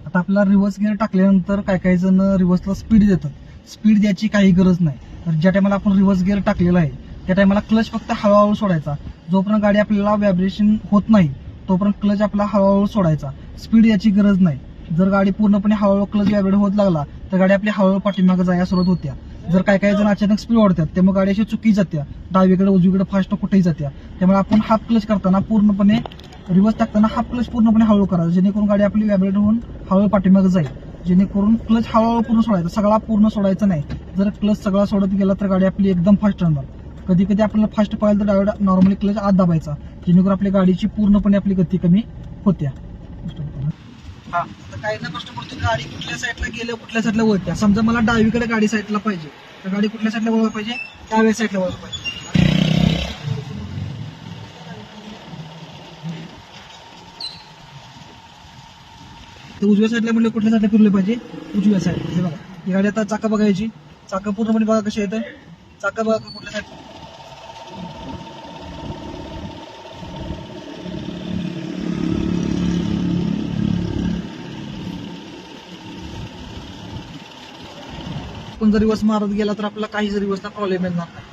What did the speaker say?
आता आपल्याला reverse gear टाकल्यानंतर काही जण रिव्हर्सला स्पीड देतात. स्पीड द्यायची काही गरज नाही. तर ज्या टायमाला आपण रिव्हर्स गिअर टाकलेला आहे त्या टायमाला क्लच फक्त हळूहळू सोडायचा. जोपर्यंत गाडी आपल्याला व्हायब्रेशन होत नाही तोपर्यंत क्लच आपला हळूहळू सोडायचा. स्पीड याची गरज नाही. जर गाडी पूर्णपणे हळूहळू क्लच व्हायब्रेट होत लागला तर गाडी आपली हळूहळू पाठीमागे जायला सुरुवात होत्या. जर काही जण अचानक स्पीड वाढतात त्यामुळे गाडी अशी चुकी जात्या, डावीकडे उजवीकडे फास्ट कुठेही जात्या. त्यामुळे आपण हाफ क्लच करताना पूर्णपणे रिव्हर्स टाकताना हाफ क्लच पूर्णपणे हळू करायचा, जेणेकरून गाडी आपली व्हायब्रेट होऊन हळूहळू पाठीमागे जाईल. जेणेकरून क्लच हळूहळू पूर्ण सोडायचा, सगळा पूर्ण सोडायचा नाही. जर क्लच सगळा सोडत गेला तर गाडी आपली एकदम फास्ट राहणार. कधी कधी आपल्याला फास्ट पाहिजे तर डाव्या नॉर्मली क्लच आत दाबायचा, जेणेकरून आपल्या गाडीची पूर्णपणे आपली गती कमी होत्या. हा, आता काही ना प्रश्न पडतो गाडी कुठल्या साईडला गेल्या कुठल्या साईडला वळत्या. समजा मला डावीकडे गाडी साईडला पाहिजे तर गाडी कुठल्या साईडला वळलं पाहिजे, डाव्या साईडला वळलं पाहिजे. तर उजव्या साईडला म्हणजे कुठल्या साईडला फिरले पाहिजे, उजव्या साईड. हे बघा ही गाडी आता चाका बघायची, चाका पूर्णपणे बघा कशी येतं, चाका बघा कुठल्या साईड. पण जर रिवर्स मारत गेला तर आपल्याला काहीच रिवर्सला प्रॉब्लेम येणार नाही.